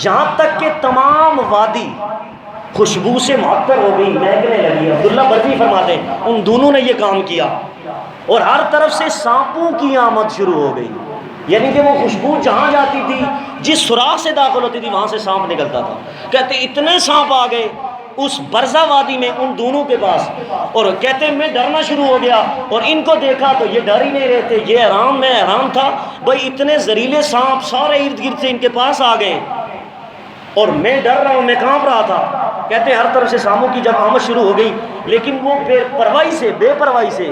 یہاں تک کہ تمام وادی خوشبو سے معطر ہو گئی، مہکنے لگی۔ عبداللہ برزی فرماتے ہیں ان دونوں نے یہ کام کیا اور ہر طرف سے سانپوں کی آمد شروع ہو گئی، یعنی کہ وہ خوشبو جہاں جاتی تھی، جس سوراخ سے داخل ہوتی تھی وہاں سے سانپ نکلتا تھا۔ کہتے اتنے سانپ آ گئے اس برزہ وادی میں ان دونوں کے پاس، اور کہتے ہیں میں ڈرنا شروع ہو گیا اور ان کو دیکھا تو یہ ڈر ہی نہیں رہتے، یہ حیران، میں حیران تھا، بھائی اتنے زہریلے سانپ سارے ارد گرد سے ان کے پاس آ گئے اور میں ڈر رہا ہوں، میں کانپ رہا تھا۔ کہتے ہیں ہر طرف سے سانپوں کی جب آمد شروع ہو گئی، لیکن وہ بے پرواہی سے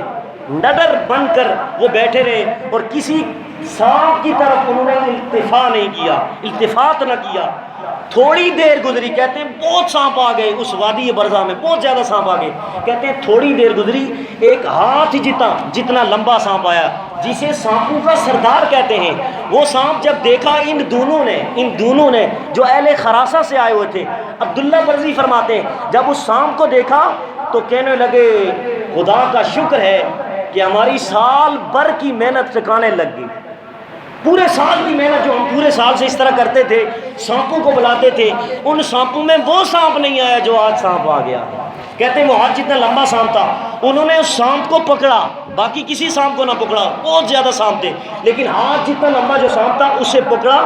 نڈر بن کر وہ بیٹھے رہے اور کسی سانپ کی طرف انہوں نے التفات نہ کیا۔ تھوڑی دیر گزری، کہتے ہیں بہت سانپ آ گئے اس وادی برزہ میں، بہت زیادہ سانپ آ گئے۔ کہتے ہیں تھوڑی دیر گزری، ایک ہاتھ جتنا لمبا سانپ آیا جسے سانپوں کا سردار کہتے ہیں۔ وہ سانپ جب دیکھا ان دونوں نے جو اہل خراسہ سے آئے ہوئے تھے، عبداللہ برزی فرماتے ہیں جب اس سانپ کو دیکھا تو کہنے لگے خدا کا شکر ہے کہ ہماری سال بھر کی محنت ٹھکانے لگ گئی۔ پورے سال کی محنت جو ہم پورے سال سے اس طرح کرتے تھے، سانپوں کو بلاتے تھے، ان سانپوں میں وہ سانپ نہیں آیا جو آج سانپ آ گیا۔ کہتے ہیں وہ ہاتھ جتنا لمبا سانپ تھا، انہوں نے اس سانپ کو پکڑا، باقی کسی سانپ کو نہ پکڑا، بہت زیادہ سانپ تھے، لیکن ہاتھ جتنا لمبا جو سانپ تھا اسے پکڑا۔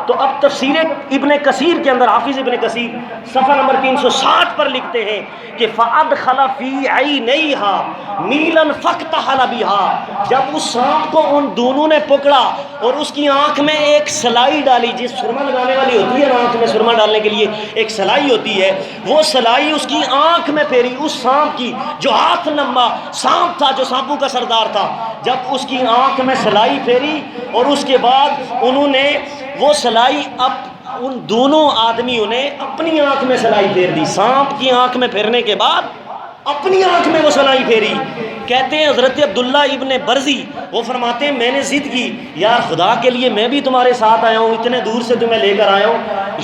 تو اب تفسیر ابن کثیر کے اندر حافظ ابن کثیر صفحہ نمبر 360 پر لکھتے ہیں کہ فَأَدْخَلَ فِي عَيْنَيْهَا مِيلًا فَاقْتَحَلَ بِهَا، جب اس سانپ کو ان دونوں نے پکڑا اور اس کی آنکھ میں ایک سلائی ڈالی، جس سرما لگانے والی ہوتی ہے نا، آنکھ میں سرما ڈالنے کے لیے ایک سلائی ہوتی ہے، وہ سلائی اس کی آنکھ میں پھیری، اس سانپ کی جو ہاتھ لمبا سانپ تھا، جو سانپوں کا سردار تھا، جب اس کی آنکھ میں سلائی پھیری اور اس کے بعد انہوں نے وہ سلائی ان دونوں آدمیوں نے اپنی آنکھ میں سلائی پھیر دی، سانپ کی آنکھ میں پھیرنے کے بعد اپنی آنکھ میں وہ سلائی پھیری۔ کہتے ہیں حضرت عبداللہ ابن برزی وہ فرماتے ہیں میں نے ضد کی، یار خدا کے لیے میں بھی تمہارے ساتھ آیا ہوں، اتنے دور سے تمہیں لے کر آیا ہوں۔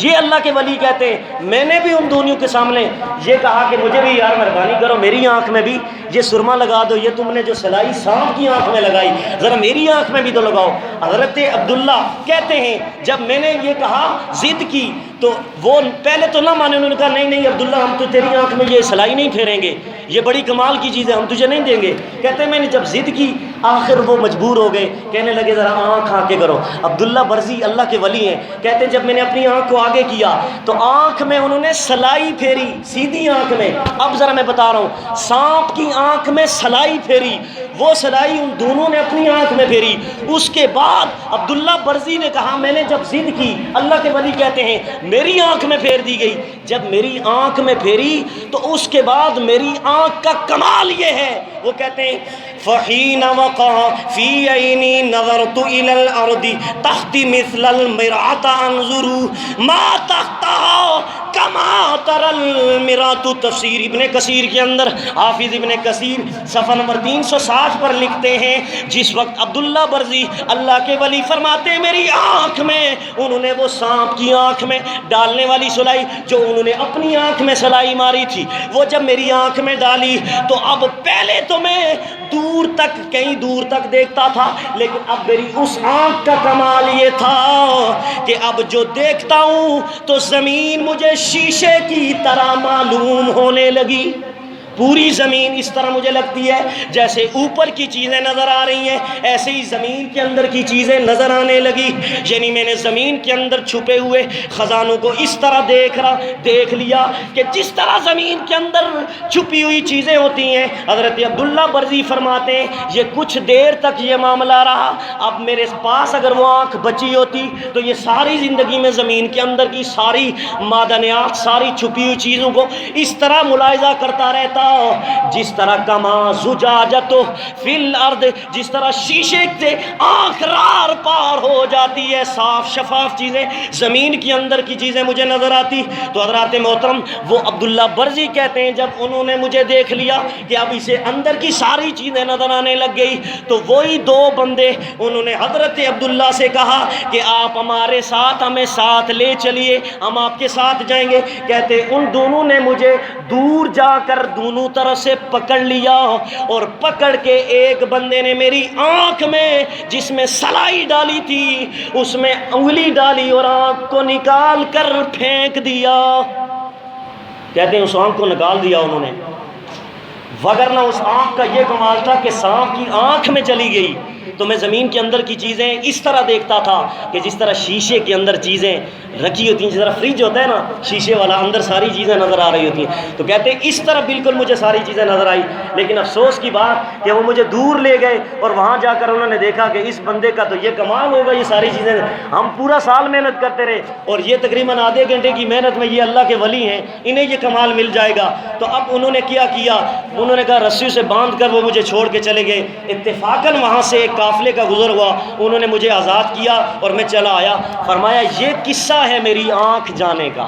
یہ اللہ کے ولی کہتے ہیں میں نے بھی ان دونوں کے سامنے یہ کہا کہ مجھے بھی یار مہربانی کرو، میری آنکھ میں بھی یہ سرما لگا دو، یہ تم نے جو سلائی سانپ کی آنکھ میں لگائی ذرا میری آنکھ میں بھی تو لگاؤ۔ حضرت عبداللہ کہتے ہیں جب میں نے یہ کہا ضد کی تو وہ پہلے تو نہ مانے، انہوں نے کہا نہیں عبداللہ ہم تو تیری آنکھ میں یہ سلائی نہیں پھیریں گے، یہ بڑی کمال کی چیز ہے، ہم تجھے نہیں دیں گے۔ کہتے ہیں میں نے جب ضد کی آخر وہ مجبور ہو گئے، کہنے لگے ذرا آنکھ آگے کرو۔ عبداللہ برزی اللہ کے ولی ہیں، کہتے ہیں جب میں نے اپنی آنکھ کو آگے کیا تو آنکھ میں انہوں نے سلائی پھیری، سیدھی آنکھ میں۔ اب ذرا میں بتا رہا ہوں، سانپ کی آنکھ میں سلائی پھیری، وہ سلائی ان دونوں نے اپنی آنکھ میں پھیری۔ اس کے بعد عبداللہ برزی نے کہا میں نے جب ضد کی، اللہ کے ولی کہتے ہیں میری آنکھ میں پھیر دی گئی۔ جب میری آنکھ میں پھیری تو اس کے بعد میری آنکھ کا کمال یہ ہے، وہ کہتے ہیں فَحِينَ وَقَعَ فِي عَيْنِي نَظَرْتُ إِلَى الْأَرْضِ تَحْتِ مِثْلَ الْمِرْآةِ أَنظُرُ مَا تَحْتَهَا كَمَا تَرَى الْمِرْآةُ۔ تفسیر ابن کثیر کے اندر حافظ ابن کثیر صفحہ نمبر 360 پر لکھتے ہیں، جس وقت عبداللہ برزی اللہ کے ولی فرماتے ہیں میری آنکھ میں انہوں نے وہ سانپ کی آنکھ میں ڈالنے والی سلائی جو انہوں نے اپنی آنکھ میں سلائی ماری تھی، وہ جب میری آنکھ میں ڈالی تو اب پہلے تو میں دور تک، کہیں دور تک دیکھتا تھا، لیکن اب میری اس آنکھ کا کمال یہ تھا کہ اب جو دیکھتا ہوں تو زمین مجھے شیشے کی طرح معلوم ہونے لگی۔ پوری زمین اس طرح مجھے لگتی ہے جیسے اوپر کی چیزیں نظر آ رہی ہیں، ایسے ہی زمین کے اندر کی چیزیں نظر آنے لگی۔ یعنی میں نے زمین کے اندر چھپے ہوئے خزانوں کو اس طرح دیکھ لیا کہ جس طرح زمین کے اندر چھپی ہوئی چیزیں ہوتی ہیں۔ حضرت عبداللہ برزی فرماتے ہیں یہ کچھ دیر تک یہ معاملہ رہا، اب میرے پاس اگر وہ آنکھ بچی ہوتی تو یہ ساری زندگی میں زمین کے اندر کی ساری معدنیات، ساری چھپی ہوئی چیزوں کو اس طرح ملاحظہ کرتا رہتا جس طرح کما زجاجت فی الارض، جس طرح شیشے سے آنکھ رار پار ہو جاتی ہے، صاف شفاف چیزیں زمین کے اندر کی چیزیں مجھے نظر آتی۔ تو حضرات محترم وہ عبداللہ برزی کہتے ہیں جب انہوں نے مجھے دیکھ لیا کہ اب اسے اندر کی ساری چیزیں نظر آنے لگ گئی تو وہی دو بندے انہوں نے حضرت عبداللہ سے کہا کہ آپ ہمارے ساتھ، ہمیں ساتھ لے چلیے، ہم آپ کے ساتھ جائیں گے۔ کہتے ان دونوں نے مجھے دور جا کر دونوں طرف سے پکڑ لیا اور پکڑ کے ایک بندے نے میری آنکھ میں جس میں سلائی ڈالی تھی اس میں انگلی ڈالی اور آنکھ کو نکال کر پھینک دیا۔ کہتے ہیں اس آنکھ کو نکال دیا انہوں نے، وگرنہ اس آنکھ کا یہ کمال تھا کہ سانپ کی آنکھ میں چلی گئی تو میں زمین کے اندر کی چیزیں اس طرح دیکھتا تھا کہ جس طرح شیشے کے اندر چیزیں رکھی ہوتی ہیں، جس طرح فریج ہوتا ہے نا شیشے والا، اندر ساری چیزیں نظر آ رہی ہوتی ہیں۔ تو کہتے ہیں اس طرح بالکل مجھے ساری چیزیں نظر آئی، لیکن افسوس کی بات کہ وہ مجھے دور لے گئے اور وہاں جا کر انہوں نے دیکھا کہ اس بندے کا تو یہ کمال ہوگا، یہ ساری چیزیں ہم پورا سال محنت کرتے رہے اور یہ تقریباً آدھے گھنٹے کی محنت میں یہ اللہ کے ولی ہیں، انہیں یہ کمال مل جائے گا۔ تو اب انہوں نے کیا انہوں نے کہا رسیوں سے باندھ کر وہ مجھے چھوڑ کے چلے گئے۔ اتفاقاً وہاں سے ایک قافلے کا گزر ہوا، انہوں نے مجھے آزاد کیا اور میں چلا آیا۔ فرمایا یہ قصہ ہے میری آنکھ جانے کا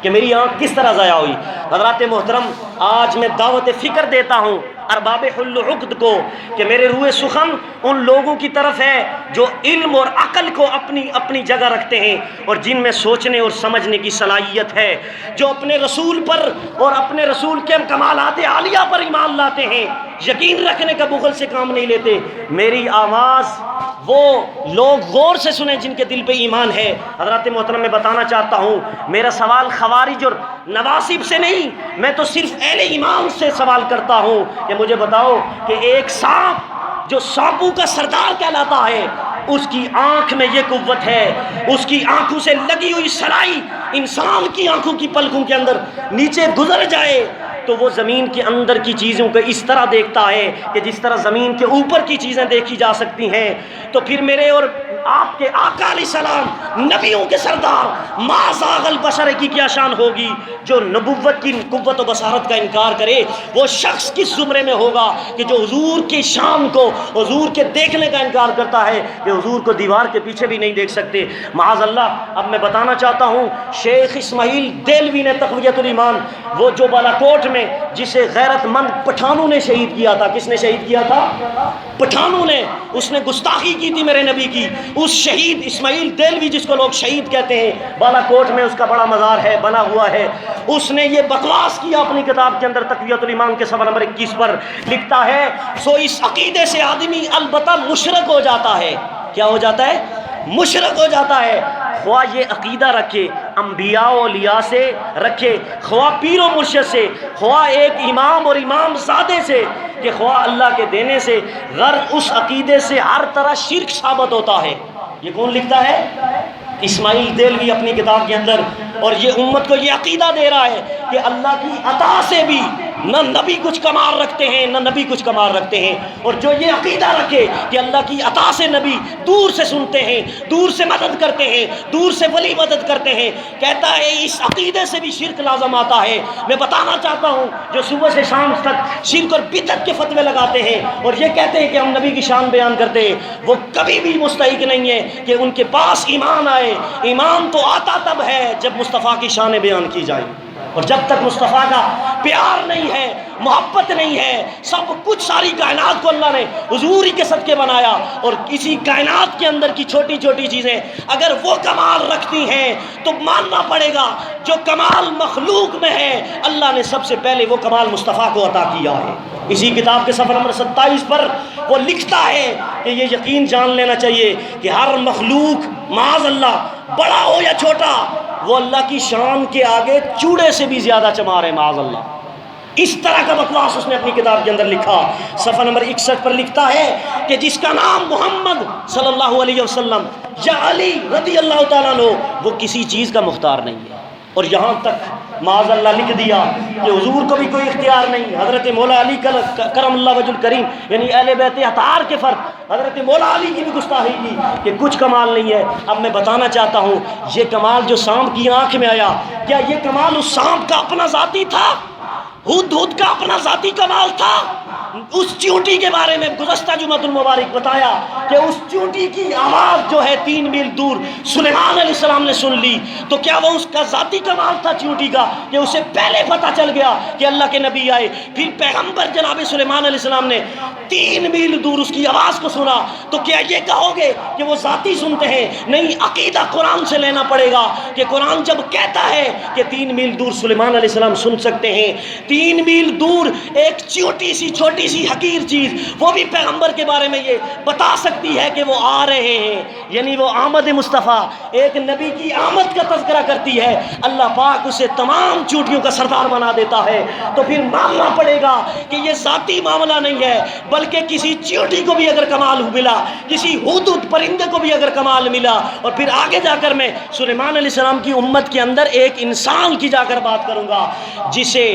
کہ میری آنکھ کس طرح ضائع ہوئی۔ حضرات محترم آج میں دعوت فکر دیتا ہوں ارباب حل عقد کو کہ میرے روح سخن ان لوگوں کی طرف ہے جو علم اور عقل کو اپنی جگہ رکھتے ہیں اور جن میں سوچنے اور سمجھنے کی صلاحیت ہے، جو اپنے رسول پر اور اپنے رسول کے کمالات عالیہ پر ایمان لاتے ہیں، یقین رکھنے کا بخل سے کام نہیں لیتے۔ میری آواز وہ لوگ غور سے سنیں جن کے دل پہ ایمان ہے۔ حضرات محترم میں بتانا چاہتا ہوں میرا سوال خوارج اور نواصب سے نہیں، میں تو صرف اہل ایمان سے سوال کرتا ہوں کہ مجھے بتاؤ کہ ایک سانپ جو سانپوں کا سردار کہلاتا ہے اس کی آنکھ میں یہ قوت ہے، اس کی آنکھوں سے لگی ہوئی سلائی انسان کی آنکھوں کی پلکوں کے اندر نیچے گزر جائے تو وہ زمین کے اندر کی چیزوں کو اس طرح دیکھتا ہے کہ جس طرح زمین کے اوپر کی چیزیں دیکھی جا سکتی ہیں۔ تو پھر میرے اور آپ کے آقا علیہ السلام نبیوں کے سردار ما زاغ البشر کی کیا شان ہوگی؟ جو نبوت کی قوت و بصارت کا انکار کرے وہ شخص کس زمرے میں ہوگا کہ جو حضور کی شان کو، حضور کے دیکھنے کا انکار کرتا ہے کہ حضور کو دیوار کے پیچھے بھی نہیں دیکھ سکتے؟ معاذ اللہ۔ اب میں بتانا چاہتا ہوں شیخ اسماعیل دہلوی نے تقویت الایمان، وہ جو بالاکوٹ میں جسے غیرت مند پٹھانوں نے شہید کیا تھا، کس نے شہید کیا تھا؟ پٹھانوں نے، اس نے گستاخی کی تھی میرے نبی کی، اس شہید اسماعیل دہلوی جس کو لوگ شہید کہتے ہیں، بالاکوٹ میں اس کا بڑا مزار ہے، بنا ہوا ہے۔ اس نے یہ بکواس کیا اپنی کتاب کے اندر تقویت الایمان کے صفحہ نمبر 21 پر، لکھتا ہے سو اس عقیدے سے آدمی البتہ مشرک ہو جاتا ہے۔ کیا ہو جاتا ہے؟ مشرک ہو جاتا ہے، خواہ یہ عقیدہ رکھے انبیاء و اولیاء سے رکھے، خواہ پیر و مرشد سے، خواہ ایک امام اور امام زادے سے، کہ خواہ اللہ کے دینے سے، غرض اس عقیدے سے ہر طرح شرک ثابت ہوتا ہے۔ یہ کون لکھتا ہے؟ اسماعیل دہلوی اپنی کتاب کے اندر، اور یہ امت کو یہ عقیدہ دے رہا ہے کہ اللہ کی عطا سے بھی نہ نبی کچھ کمال رکھتے ہیں نہ نبی کچھ کمال رکھتے ہیں، اور جو یہ عقیدہ رکھے کہ اللہ کی عطا سے نبی دور سے سنتے ہیں، دور سے مدد کرتے ہیں، دور سے ولی مدد کرتے ہیں، کہتا ہے اس عقیدے سے بھی شرک لازم آتا ہے۔ میں بتانا چاہتا ہوں جو صبح سے شام تک شرک اور بدعت کے فتوے لگاتے ہیں اور یہ کہتے ہیں کہ ہم نبی کی شان بیان کرتے ہیں، وہ کبھی بھی مستحق نہیں ہے کہ ان کے پاس ایمان آئے۔ ایمان تو آتا تب ہے جب مصطفیٰ کی شانیں بیان کی جائیں، اور جب تک مصطفیٰ کا پیار نہیں ہے، محبت نہیں ہے، سب کچھ ساری کائنات کو اللہ نے حضور ہی کے صدقے بنایا، اور کسی کائنات کے اندر کی چھوٹی چھوٹی چیزیں اگر وہ کمال رکھتی ہیں تو ماننا پڑے گا جو کمال مخلوق میں ہے اللہ نے سب سے پہلے وہ کمال مصطفیٰ کو عطا کیا ہے۔ اسی کتاب کے صفحہ نمبر 27 پر وہ لکھتا ہے کہ یہ یقین جان لینا چاہیے کہ ہر مخلوق معاذ اللہ بڑا ہو یا چھوٹا وہ اللہ کی شان کے آگے چوڑے سے بھی زیادہ چمار ہے، معاذ اللہ۔ اس طرح کا بکواس اس نے اپنی کتاب کے اندر لکھا۔ صفحہ نمبر 61 پر لکھتا ہے کہ جس کا نام محمد صلی اللہ علیہ وسلم یا علی رضی اللہ تعالیٰ عنہ، وہ کسی چیز کا مختار نہیں ہے، اور یہاں تک معاذ اللہ لکھ دیا کہ حضور کو بھی کوئی اختیار نہیں۔ حضرت مولا علی کرم اللہ وجہ الکریم یعنی اہل بیت اطہار کے فرد حضرت مولا علی کی بھی گستاخی کی کہ کچھ کمال نہیں ہے۔ اب میں بتانا چاہتا ہوں یہ کمال جو سانپ کی آنکھ میں آیا، کیا یہ کمال اس سانپ کا اپنا ذاتی تھا؟ ہد کا اپنا ذاتی کمال تھا؟ اس چیونٹی کے بارے میں گزشتہ جمعۃ المبارک بتایا کہ اس چیونٹی کی آواز جو ہے 3 میل دور سلیمان علیہ السلام نے سن لی، تو کیا وہ اس کا ذاتی کمال تھا چیونٹی کا کہ اسے پہلے پتہ چل گیا کہ اللہ کے نبی آئے، پھر پیغمبر جناب سلیمان علیہ السلام نے 3 میل دور اس کی آواز کو سنا؟ تو کیا یہ کہو گے کہ وہ ذاتی سنتے ہیں؟ نہیں، عقیدہ قرآن سے لینا پڑے گا کہ قرآن جب کہتا ہے کہ 3 میل دور سلیمان علیہ السلام سن سکتے ہیں، 3 میل دور ایک چھوٹی سی حقیر چیز وہ بھی پیغمبر کے بارے میں یہ بتا سکتی ہے کہ وہ آ رہے ہیں، یعنی وہ آمد مصطفیٰ ایک نبی کی آمد کا تذکرہ کرتی ہے، اللہ پاک اسے تمام چوٹیوں کا سردار بنا دیتا ہے، تو پھر ماننا پڑے گا کہ یہ ذاتی معاملہ نہیں ہے، بلکہ کسی چیونٹی کو بھی اگر کمال ملا، کسی ہدہد پرندے کو بھی اگر کمال ملا، اور پھر آگے جا کر میں سلیمان علیہ السلام کی امت کے اندر ایک انسان کی جا کر بات کروں گا جسے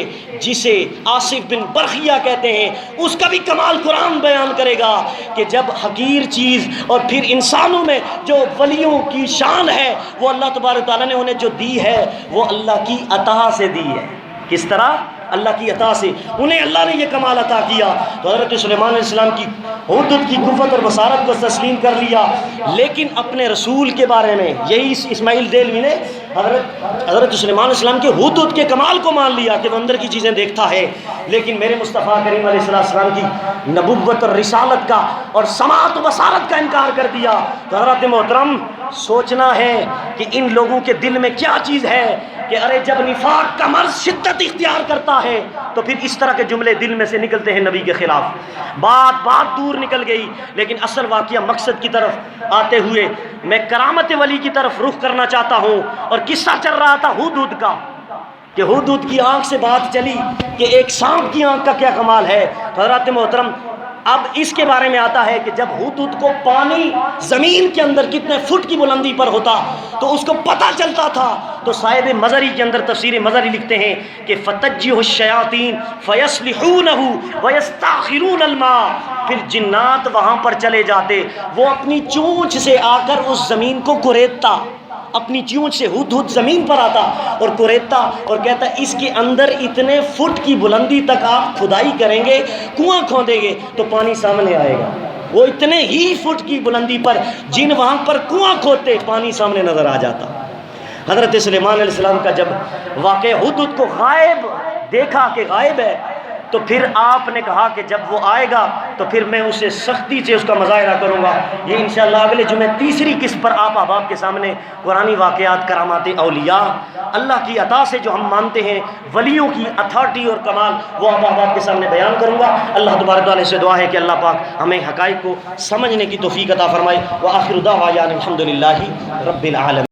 آصف بن برخیہ کہتے ہیں، اس کا بھی کمال قرآن بیان کرے گا کہ جب حقیر چیز اور پھر انسانوں میں جو ولیوں کی شان ہے وہ اللہ تبارک تعالیٰ نے انہیں جو دی ہے وہ اللہ کی عطا سے دی ہے۔ کس طرح؟ اللہ کی عطا سے انہیں اللہ نے یہ کمال عطا کیا۔ تو حضرت سلیمان علیہ السلام کی حدت کی قوت اور بصارت کو تسلیم کر لیا، لیکن اپنے رسول کے بارے میں یہی اسماعیل دہلوی نے حضرت سلیمان علیہ السلام کے حدت کے کمال کو مان لیا کہ وہ اندر کی چیزیں دیکھتا ہے، لیکن میرے مصطفیٰ کریم علیہ السلام کی نبوت اور رسالت کا اور سماعت و بصارت کا انکار کر دیا۔ تو حضرت محترم سوچنا ہے کہ ان لوگوں کے دل میں کیا چیز ہے کہ ارے جب نفاق کا مرض شدت اختیار کرتا ہے تو پھر اس طرح کے جملے دل میں سے نکلتے ہیں نبی کے خلاف۔ بات دور نکل گئی، لیکن اصل واقعہ مقصد کی طرف آتے ہوئے میں کرامت ولی کی طرف رخ کرنا چاہتا ہوں، اور قصہ چل رہا تھا ہدہد کا کہ ہدہد کی آنکھ سے بات چلی کہ ایک سانپ کی آنکھ کا کیا کمال ہے۔ حضرات محترم اب اس کے بارے میں آتا ہے کہ جب ہدہد کو پانی زمین کے اندر کتنے فٹ کی بلندی پر ہوتا تو اس کو پتہ چلتا تھا، تو صاحب مزری کے اندر تفسیر مزری لکھتے ہیں کہ فتجہ الشیاطین فیصلحونہ ویستاخرون الماء، پھر جنات وہاں پر چلے جاتے، وہ اپنی چونچ سے آ کر اس زمین کو کوریدتا، اپنی چونچ سے ہدہد زمین پر آتا اور کوریدتا اور کہتا اس کے اندر اتنے فٹ کی بلندی تک آپ کھدائی کریں گے، کنواں کھودیں گے تو پانی سامنے آئے گا۔ وہ اتنے ہی فٹ کی بلندی پر جن وہاں پر کنواں کھودتے پانی سامنے نظر آ جاتا۔ حضرت سلیمان علیہ السلام کا جب واقع ہدہد کو غائب دیکھا کہ غائب ہے، تو پھر آپ نے کہا کہ جب وہ آئے گا تو پھر میں اسے سختی سے اس کا مظاہرہ کروں گا۔ یہ انشاءاللہ اگلے جمعے تیسری قسط پر آپ احباب کے سامنے قرآنی واقعات، کرامات اولیاء، اللہ کی عطا سے جو ہم مانتے ہیں، ولیوں کی اتھارٹی اور کمال، وہ آپ احباب کے سامنے بیان کروں گا۔ اللہ تبارک و تعالیٰ سے دعا ہے کہ اللہ پاک ہمیں حقائق کو سمجھنے کی توفیق عطا فرمائے۔ وآخر دعوانا الحمدللہ رب العالمین۔